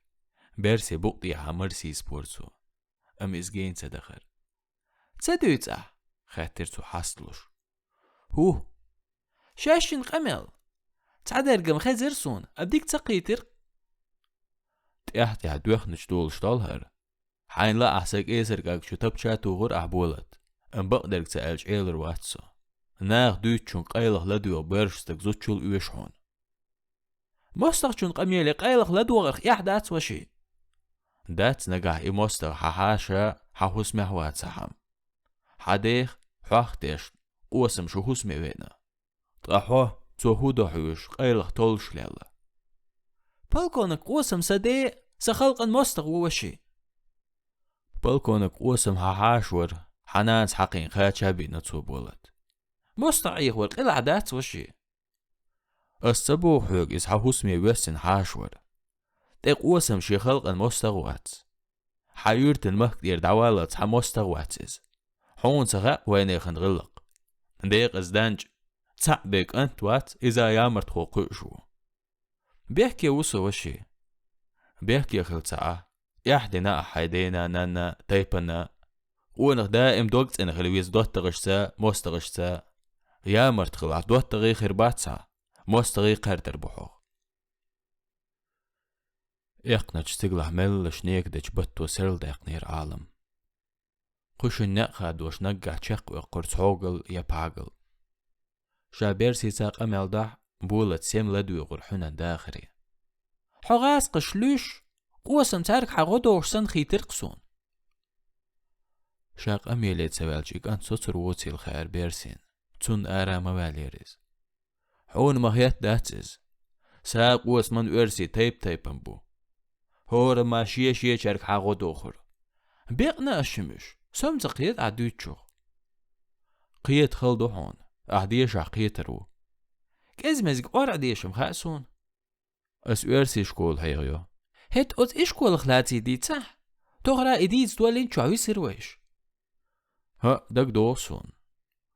بيرسي بقطي حمرسي سبورتسو أم إزجين سدخر تسدويت خاطرتو حاصلوش هو شاشين قمل تعدر قم خزرسون أبديك تقيتر تيحتي عدوخ نشتول شتالهر حين لا أحسك إيسر قاك شو تبشاتو غور أحبولت أم بقدرك سألش إيلر واتسو ناغ دوتشون قايلخ لدو بيرشتك زوتشول إيوشحون مستغشون قميلي قايلخ لدو غرخ يحدات وشي دات نقاح إموستغ ححاشا ححوس محوات سحم حديخ حاختيش قوسم شو حسمي وينا طاحوه توهودو حيوش قايلخ تولش ليلا بالكونك قوسم سدي سخلقن مستغ وشي بالكونك قوسم حاشور حنانس حقين خاتشابي نتسو بولد مستعيخ ورق العادات وشي السبو حوق إسحا حسمي ويسن حاشور تيق قوسم شي خلقن مستغوات حيورت المهك دير دعوالات حا مستغواتيز حون سغاق وينيخن غلق ديق ازدانج تسع بيك انت وات إذا يامرت خوقوشو بيحكي وسو وشي بيحكي خلصاء يحدنا حيدينا نانا تيبنا ونخ دائم دوقت انخ لويز دوتغشتا مستغشتا يامرت خلع دوتغي خرباتسا مستغي قردر بحو يقنج تقلع مل شنيك دج بطو سرل ديقنير عالم قش النقا دوش نقع تشق وقرص حوغل يا باغل شابير سيساق امال دح بولت سيم لدو يغرحونا داخري حغاس قشلوش قوسن تارك حغودوش سن خيترقسون شاق اميليت سوالجيك ان سوتر ووتي الخير بيرسين تون ارا مواليريز حون مهيات داتز ساق قوس من ارسي تيب بو هور ما شيه شارك حغودوخر بيقنا اشمش سمز قيت عدوتشو قيت خلدو هون اهديش عقيترو كازمزق ورع ديشم خاسون اس ارسي شكول هيغيو هت اوز اشكول خلاتي دي صح تغرا ايديز دولين تشاوي سرويش ها دك دوسون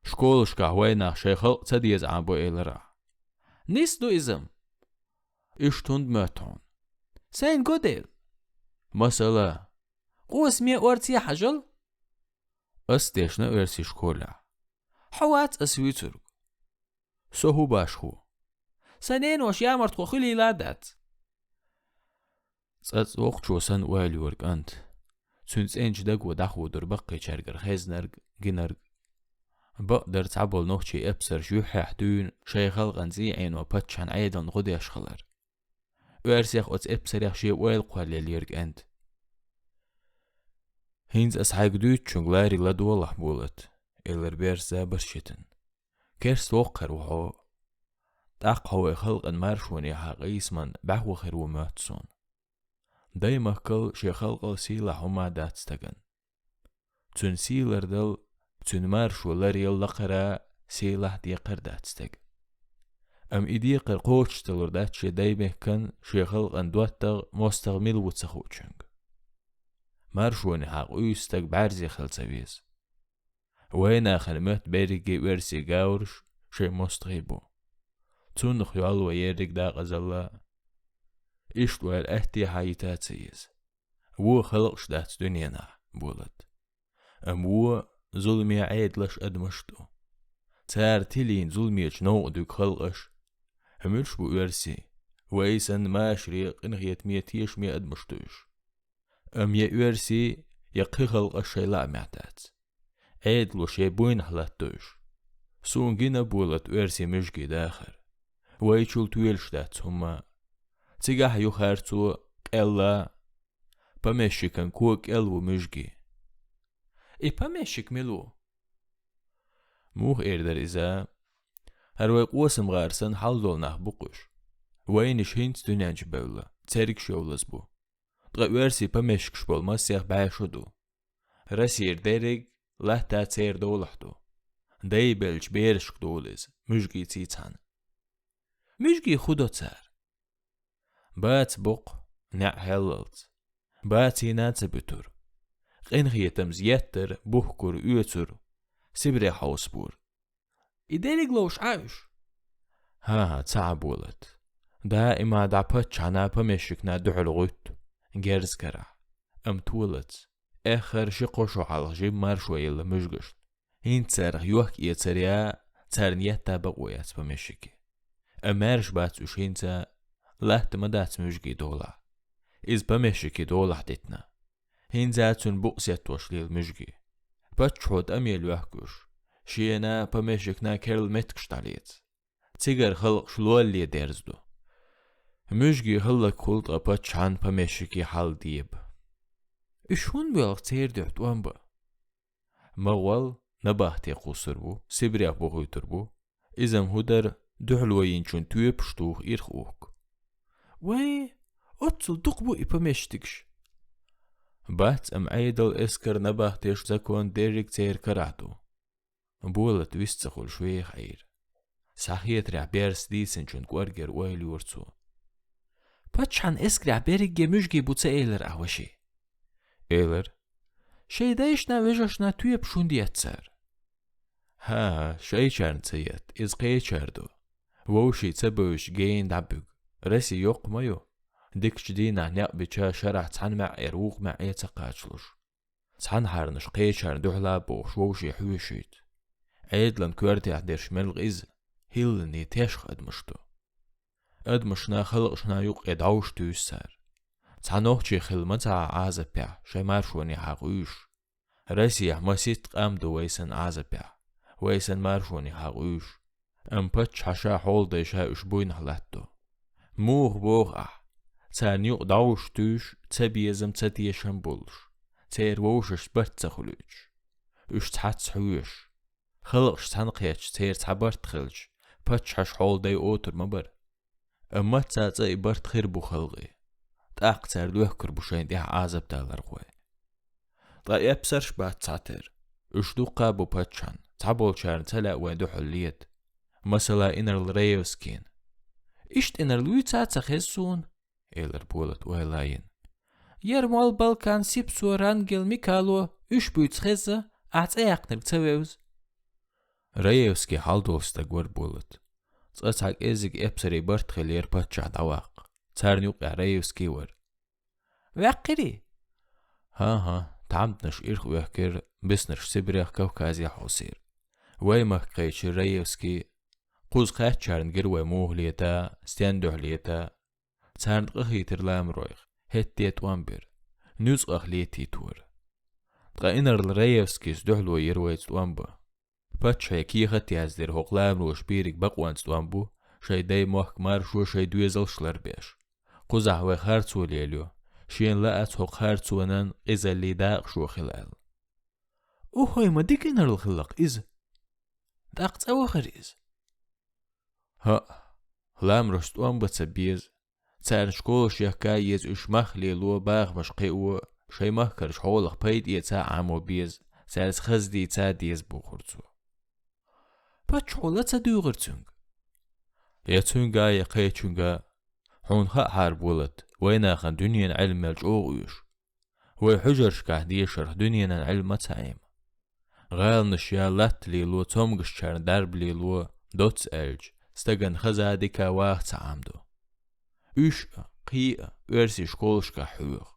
شكول شكاوينا شيخل تديز عبو إلرا نيس دو إزم إشتوند ماتون سين قدل مسألة قوس مية أورتي حجل أستيشنا أرسي شكولا حوات أسويتر سوهو باشخو سنين وش يامرت خوخلي لادات تسأت وقت شو سن والي ورق أنت سنس إنج دق ودخو دربقي شارقر خيزنرق جنرق بقدر تعبول نوخشي ابسر شوحي حدون شي خلقن زيعين وباتشان عيدن غدي اشخلر وارسيخ اوت ابسر يخشي ويل قوالي ليرق انت هينز اسحاق دوت شنغلاري لدوالح بولت إلر بيرسا برشتن كيرس وقر وحو تاقهو خلقن مارشوني حقيس من بحو خير وماتسون داي مكل شي خلق سيلا هما داتستغن تون سيلر دل تون مارشو لريل لقرا سيلا دي قرداتستغ ام ايدي قرقوش تلر داتشي دايمه كان شي خلقن دواتغ مستغمل وتسخوچنگ مارشوني حق يستغ بعرزي خلصويز وينا خلمت بيرجي ورسي غاورش شي مستغيبو تون خيال ويرق دا غزلا إشتو الأهتي حياتاتيز وو خلقش دات دنيانا بولت أم وو ظلمي عيدلش أدمشتو تار تلين ظلميش نوع دوك خلقش هملش بو إرسي وإيسان ما شريق إنغيت ميتيش مي أدمشتوش أم يأرسي يقي خلقش شيلا معتات عيدلو شيبوين حلاتوش سون جينا بولت إرسي مشكي داخر ويشول تويلش دات هما تيجاه يخارتو كلا بمشيكن كوك الو مشجي اي بمشيك ملو موخ ايردر إذا هروي قوسم غارسن حلدول نحبقوش وينش هينت دنيانج بولا تاريك شولز بو تغيرسي بمشيكش بولما سيخ بايشودو رسير ديريك لحتا تير دولحدو داي بلج بيرشك دولز مشجي تيتان مشجي خودو تار بات بق نع هللت باتي ناتبتر قنغي تمزيتر بوهكر يوتر سبري حوسبور إداري لوش عايش ها تعبولت دائما دعبتش عنا بمشكنا دعل غيت جرز كرح ام تولت اخر شقوشو على جيب مارشوي اللي مشقشت هين تسارغ يوهك يتسريا تسارنيتا بقويات بمشكي امارش باتوش هينتا لحت مدات مشقي دولا إز بمشكي دولا حدتنا هين زاتون بقسيت وشليل مشقي باتشود أميل وحكوش شينا بمشكنا كيرل متكش تعليت تيجر خلق شلوالي ديرزدو مشقي خلق خلط باتش عن بمشكي حال ديب إشون بيلغ تير دعت وانبا مغوال نباهتي قصر بو سبريا بغيتر بو إزم هدر دحلوين شون توي بشتوخ إرخوك وي أتصل دقبو إبمشتكش بات أم عيدل إسكر نبه تيش زكون ديريك تير كراتو بولت ويستخل شوي خير صحيت رعبيرس ديسن چون قورجر ويلي ورتو باتشان إسكر رعبيرك جمشجي بوتsa إيلر أهوشي إيلر شي دايشنا وجشنا توي بشون ديتسر ها شي چرن تيت إز قي چردو ووشي تبوش جين دعبق رسي يوق مايو ديكش دينا نق بچا شرح تحن مع إروق مع يتقاتلوش تحن حرنش قي چرن دوحلا بوش ووشي حوشيت عيدلن كورتي عديرش ملغ إز هيلني تيشخ أدمشتو أدمشنا خلقشنا يوق إدعوش توسر تحنوخشي خلمتا عازة بيع شي مارشوني حاقوش رسي مسيت قام دو ويسن عازة بيع ويسن مارشوني حاقوش أم بتش حشا حول ديشا أشبوين حلاتو موغ بوغ تان يوق دعوش توش تبيزم تتيشن بولش تير ووشش بتسخلوش اش تحتس حوش خلقش تنقيتش تير تعبرت خلج بتش حش حول دي اوتر مبر اما تاتي برت خير بو خلقي تاق تار دوه كربوشين دي عازب تالر خوي طا ابسرش بات تاتر اش دوقا بو بتشان تعبول شارن تلا وين دو حليت مثلا إنر الريوسكين إشت إنر لوي تاتا خيسون إيلر بولت وهلاين يرمال بالكان سيبسو رانجل ميكالو إش بيوت خيزة أعت أيقنر تاويوز ريوسكي حالدوستا غور بولت تاتاك إزيك إبسري برت خلير باتشا دواق تارنيوق ريوسكي ور وقري ها تعمدنش إرخ ويحكر بسنش سبريخ كوكازي حوصير ويمه قيش ريوسكي قوز قاعد شارن جروه موه ليتا ستاندوح ليتا تارن قخي ترلام رويخ هتيت وامبر نوز قخ ليتي تور تقا إنر الريوسكيس دوحلو يرويت وامبا باتش هيكي خطي هزدير هقلام روش بيريك بقوانس وامبو شاي داي موحك مارشو شاي دويزل شلر بيش قوز احوي خارتو ليليو شين لقات هق خارتو ونان إذا اللي داق شو خلال هاي ما ديك إنر الخلق إذا داقت أواخر إذا ها لام رشتوان بتسبيز تار شكولش يحكايز اش مخلي لو باغ مش قيقو شي مخكرش حولق بيد يتا عامو بيز سارس خزدي تا ديز بوخرتو باتش حولتا دوغرتونغ يتونغا يقيتونغا حون خا حاربولت وينا خان دنيا علم الجوغيش وي حجرش كهدي شرح دنيا علم تايم غال نشيا لات لي لو تومغش شارن درب لي لو دوتس الج استغن خزا ديكا واخ تعامدو اش قي ورسي شكولشكا حوغ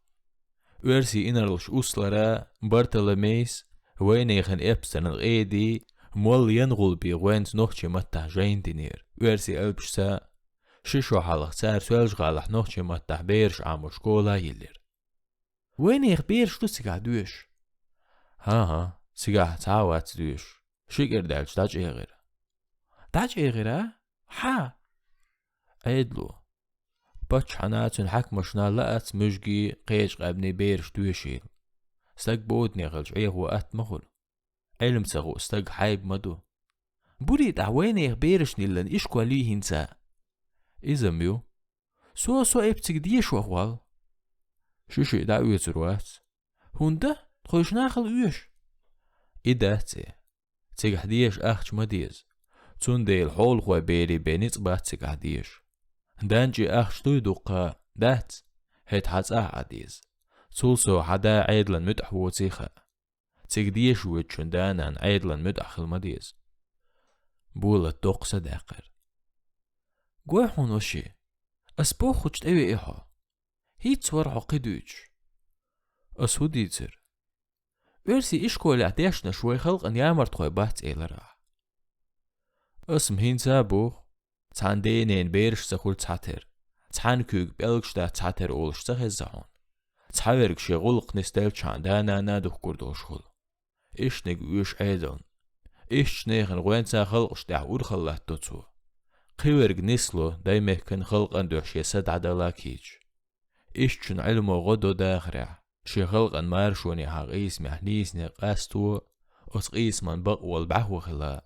ورسي انرلش اوسلرا بارتلميس وينيخن ابستن الغيدي مول ينغل بي وينت نوخشي متح جين دينير ورسي البشتا ششو حلق سار سوالش غالح نوخشي متح بيرش عامو شكولا يلير وينيخ بيرش تو سيقع دوش ها سيقع تعوات دوش شكر دالش داج ايغير داج ايغير ها عيدلو باتش حناتن حكمشنا لقت مجگي قيش قابني بيرش دوشيل استق بودني غلج ايه وقت مغل علم سغو استق حايب مدو بوري دعويني بيرشني لن اشكوا ليه هنسا إذا ميو سو ابتك ديش وغوال شوشي دعوية زروات هوندا تخوش ناخل اوش إداتي تيجح ديش اخش مديز تون دي الحول خوا بيري بينيت بات تيجح ديش دانجي اخش دوقا دات هيت حاز عديز تولسو حدا عيدلن مدح ووتيخا تيجديش ويتشون دانان عيدلن مدح المديز بولت دوق صداقر قويحون وشي أسبوخوش تأوي إيها هيت صور عقيدوش أسوديتر ورسي إشكو لعديشنا شوي خلق أن يامر تخوي بات إيلرا اسم هين سابوخ تان دينين بيرش سخول تحتر تان كوك بيلكش دا تحتر أولش تخزعون تحاورك شي غلق نستيل چان دانا نادوخ كردوش خل إش نقويش عيدون إش نيخن غوين تا خلقش دا عور خلات دوتو قيورك نسلو دايمه كن خلق اندوش يسد عدالاكيج إش چون علمو غدو داخرع شي خلق ان مارشوني حقيس محنيس نقاستو أسقيس من بقوال بعو خلا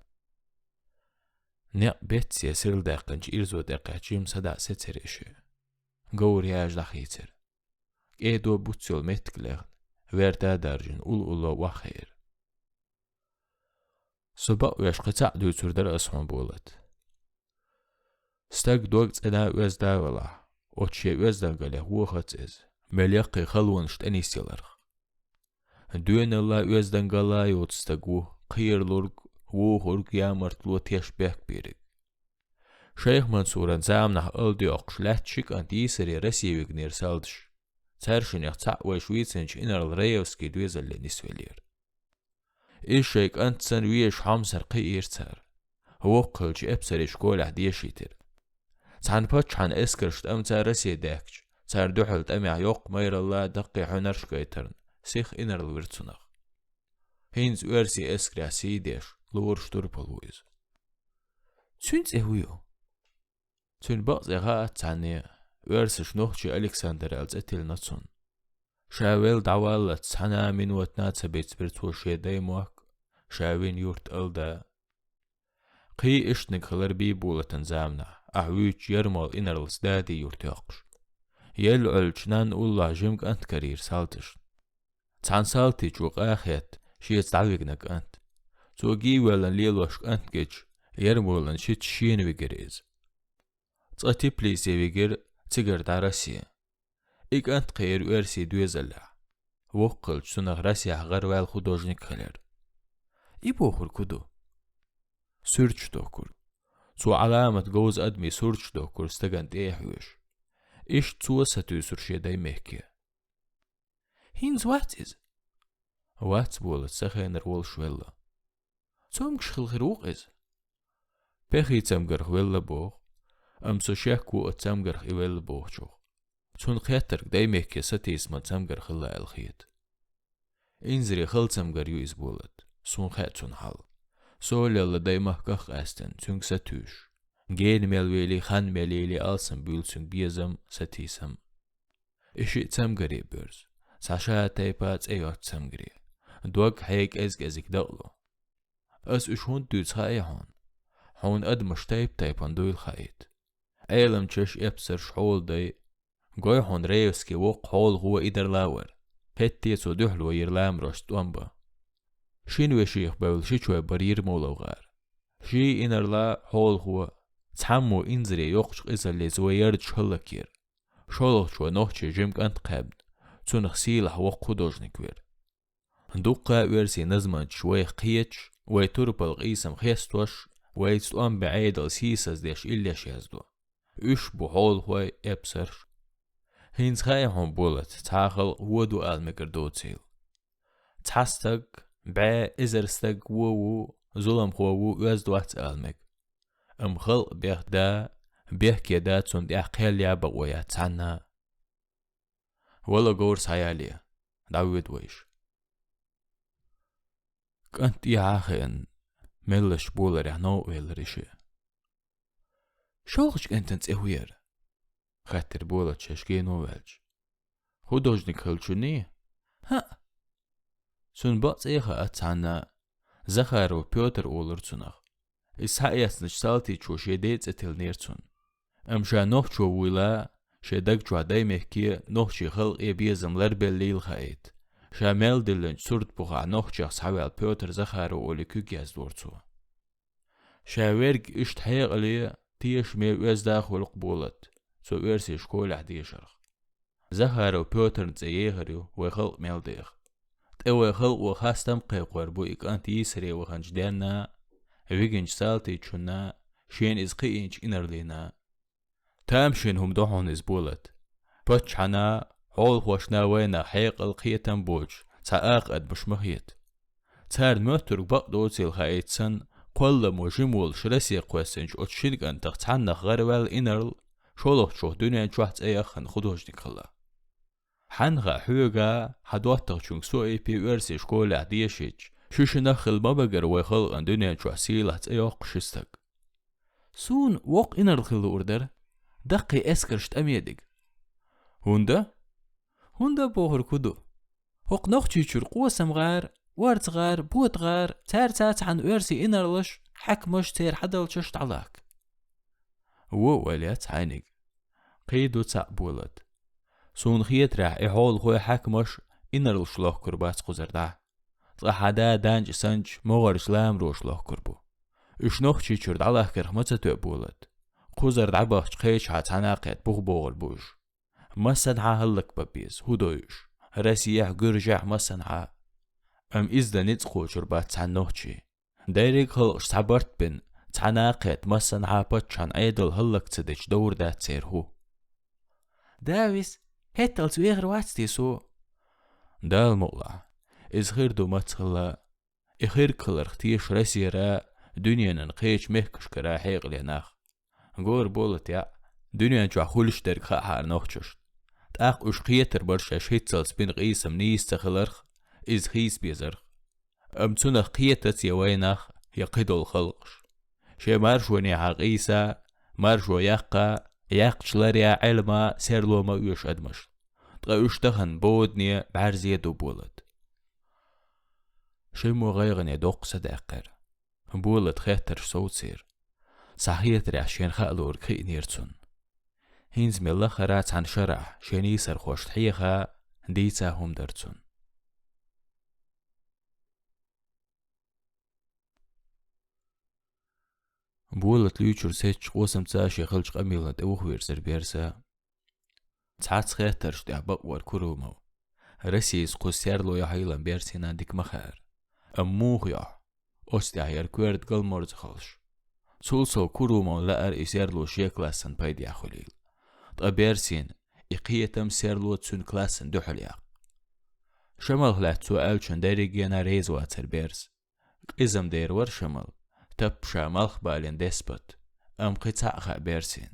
نق بيت سيسيل داقنج إرزو داقاجيم صدا ستريشي قور ياج دخيتر إيدو بوتسول متكلغ ويرتا درجن أول وخير صباق ويش قطع دو تردر أسهم بولت ستاق دوغت أنا ويزدا ولا أوتشي ويزدا قاله وخط إز مليقي خلونشت أنيسيلرخ دوين الله ويزدا قالا يوتستاقوه قير لورق ووخورق يامرت لو تيش بيك بيرك شيخ منصورا زامنح ألدي أقشلاتشيك أن يسري رسيوك نير سالدش تارشن يختع وشويتسنش إنر الريوسكي دويز اللي نسولير إيشيك أنت سنويش حمسر قير تار هو قلج إبسريش قولح ديشيتر تان باتش عن إسكرشت أم تارسي داكش تار دوحلت أمي يوق مير الله دقي حنرش قيترن سيخ إنر الورتسنخ هينز ويرسي إسكريا سيديش لورش توربالويز تونت إهويو تون بقزي غاات تاني ويرسش نوخشي ألكسندر ألزأتيل نتسون شاويل دعوالت سحنا من واتنات بيت برتوشي دايموك شاوين يورت ألدا قي إشنك خلر بي بولتن زامنا أعويج يرمال إنرلس دادي يورتيقش يلعل جنان الله جمك أنت كرير سالتش تان سالتي جوق آخيت شيت تعويقنك أنت توقي ولن ليلوشك أنت جيج يرمولن شيت شين ويجريز تغتي بليسي ويجر تقر دارسي إيك أنت قير ويرسي دويزلع وقل سنغ راسيح غروال خدوجنك خلر إيبوخر كدو سيرش دوكر سو علامة جوز أدمي سيرش دوكر استغنت إيحوش إيش توسطو سرشي داي مهكي هينز واتز واتز بولت سخينر وول شويلا تومكش خلخروق إز بخي تمغر خويلا بوغ أمسو شاكو أتمغر خويلا بوغ جوغ تون خياترك داي مهكي ستيس ما تمغر خلا الخيط إنزري خل تمغر يو إزبولت سون خياتون حال سول يلا داي مهكخ أستن تونك ستوش جين ملويلي خان مليلي ألسن بيلسون بيزم ستيسم إشي تمغري بيرز ساشا تايبات أيوات تمغري دوك هيك أزك دقلو أس إشون دوز هاي هون أدمش تايبان دويل خايت أيلم تشش إبسر شحول داي قوي هون ريوسكي وق حول هو إدر لاور هتي سو دحلو يرلام رشت وانبا شينوي شيخ بول شيشوي برير مولوغار شي إنر لا حول هو تحمو إنزري يوقش إزالي زويرد شهلكير شولوخ شو نوحشي جيمك أنت قابن تونخ سيلح وق خدوجنك وير دوقا ويرسي نزمان شوي قيتش ويتوربل غيسم خيستوش ويتسوان بعيدل سيساز ديش إليش يزدو إش بحول هوي إبسرش هينز خايهم بولت تاخل ودو آلمكر دوتسيل تحستق بع إزرستق وو ظلم خوو وزدوات آلمك خلق بيخ كيدا تون دي أقيل يابا ويا تانا ولا قور ساياليا داويد ويش كنت يعاخين ملش بولر يعنو ويلريشي شوغش انتنت إهوير خاطر بولت شاشكين ووالج خدوجنك خلشوني ها سون بقص إيخا أتعنا زخار وبيوتر أولرتونخ إسحاق يسنش سالتي شو شيديت اتل نيرتون أمشا نوح شو ويلا شيدك شو عداي مهكي نوح شي خلق إبيزم لربي الليل خايت شامل دلنج سورت بوغا نوح شخص حوال بيوتر زخار ووليكو جاز دورتو شاويرك إشت حيق لي تيش مي ويزداخ والقبولت سو إرسي شكول عدي شرخ زخار وبيوتر نتزيغريو ويخلق ميل ديخ تقوى خلق وخاستم قيقور بو إكانت يسري وخنجدانا ويجنج سالتي تشونا شين إزقينج إنرلينا تامشين هم دوحون إزبولت باتش حنا حول خوشنا وينا حيق القيتن بوج تاقاق أد مش مخيت تار موتر بقدوتي الخايتسن قل موجمول شرسي قوسنج أتشيلق أن تختحنا غروال إنرل شولوخ شوخ دنيا جوحت أيخن خدوجنك خلا حنغا حوغا حدواتق چونك سوئي بي ورسي شكول عديشيج شوشنا خل مبقر ويخلق أن دنيا جوح سيلات أيوق شستك سون وق إنرل خلو أردر دقي اسكرشت أميدق هوندا بوهر كدو هق نوخشي شرقوة سمغار وارت غار بوت غار تات عن ورسي إنرلش حكمش تير حدل ششت علاك ووليات عينيك قيدو تسعبولد سون خيت راح إحول خوي حكمش إنرل شلوه كربات قزرده طحدا دانج سنج مغر سلام روش لوه كربو إشنوخ چي چرد الله كرخمتة تقبولد قزر دعباش قيش هاتعناقيت بوغ بوش مسنعا هلك ببيز هدويش رسيح قرجع مسنعا إزدا نتقو شربات تعنوخشي دايريك هلقش تعبرت بن تعناقيت مسنعا باتشان ايدل هلك تدج دور دا تسيرهو داويس هتل سويغر واتستي سو دال مقلع إز خير دو متخلا إخير كلر ختيش رسيرا دنيا نقيش مهكش كرا حيق لناخ غور بولت يا دنيا جوا خولش درك خاحار نوخشش تاق اش خيتر برشا شيتسلس بين قيسم نيس تخلرخ إز خيس بيزرخ تونخ قيتت يوينخ يقيدو الخلقش شي مارشوني عقيسا مارشو يقا يقش لريا علما سيرلو ما يوش أدمش تغيوش تخن بودني بعرزية دو بولد شي مو غيغن يدوق صداقر بولد خيتر صوت سير صحيت رعشين خالور كي نيرتون هينز ميلا خرات عن شرع شيني سر خوش تحيخا ديتا هم درتون بولت ليوتشر سيتش قوسم تاشي خلش قميلة اوخ ويرسر بيرسا تعات خيترش دع بقور كرومو رسيس قوسيرلو يحيلن بيرسينا ديك مخار أموخ يح أستع يركويرد قلمورز خلش سولسو كرومو لأر إسيرلو شي كلاسن بايدي أخليل طبيرسين إقيتم سيرلو تسون كلاسن دوحلياق شمال هلات سؤال چون داري جينا ريز واتر بيرس إزم دير ور شمال تبشا مالخ بالين ديسبت قطع خابيرسين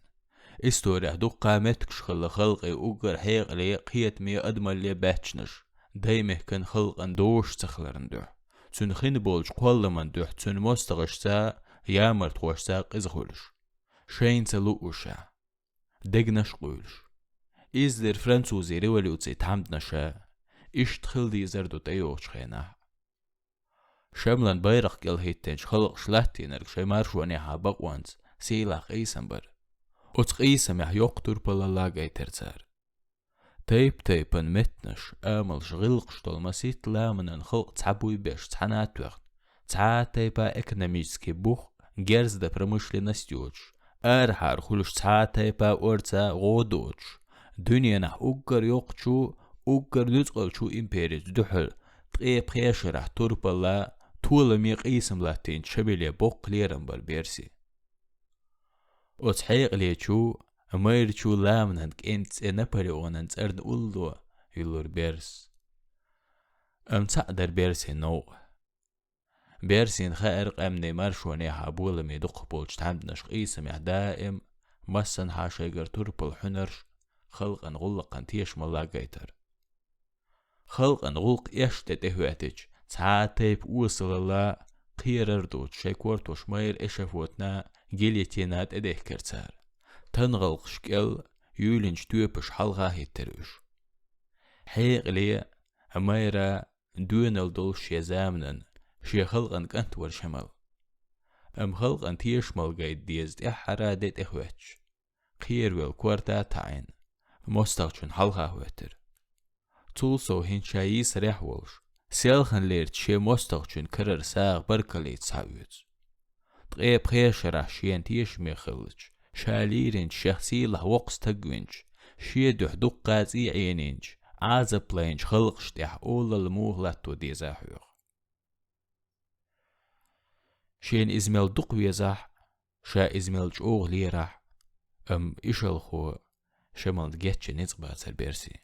استوري دو قامتكش خلقي اوغر حيق لي قيت مي ادمل لي باتشنش دايمه كان خلقن دوش تخلرن دوح تون خين بولج قول من دوح تون مستغشتا يامر توشتا قزخولش شين تلوشا دقنش قولش إزدر فرنسوزي رولي وتسي تحمدنشا إش تخل دي زردو تيوش خيناه شملن بايرق قل هيتنش خلق شلاتين ارق شي مارشواني حابق وانز سيلاق ايسن بر اتق ايسن يح يقتر بلالاغ ايترزار تيبن متنش امل شغلق شتول مسيت لامنن خلق تعبوي بيش تحنات وقت تحا تيبا اكناميسكي بوخ جرز دا промышленность ارحار خلوش تحا تيبا ورتا غودوش دنيا نح اوغر يوقشو اوغر نتقل شو امبيريز دحل تقيب خيشرح توربلا طول ميق إيسم لاتين شبيلي بوق ليرن بربيرسي وتحيق ليشو ميرشو لامننك انت نابليوننت ارن اولدو يلور بيرس تقدر بيرسي نو بيرسين خائرق امني مرشوني حابول ميدوق بولش تحمدنش إيسم دائم مسن حاشيقر توربل حنرش خلقا غلقا تيش ملاقيتر خلقا غلق يشتت اهواتج تعاتيب وصل الله قيرر دوت شيكورتوش ماير اشافوتنا جيليتينات اديه كرتار تنغلق شكل يولنش توبش حلغا هيتروش حيق لي مايرا دونال دول شي زامنن شي خلقا كانت ورشمل خلقا تيشمل قايد ديزد احرادت اخواتش قير والكورتا تعين مستغشن حلغا هوتر تولسو هين شايس ريح ولش سيلخن ليرت شي مستغشن كرر ساغ بركلي تساويت تغيب خيش راح شين تيش ميخلج شاليرين شخصي له وقس تقوينج شي دح قازي عينينج عازب لينج خلقش تح أول الموه لاتو دي زاحيوغ شين إزميل دق ويزاح شا إزميل جوغ ليراح إشل خو شمال جيتش نزبات البيرسي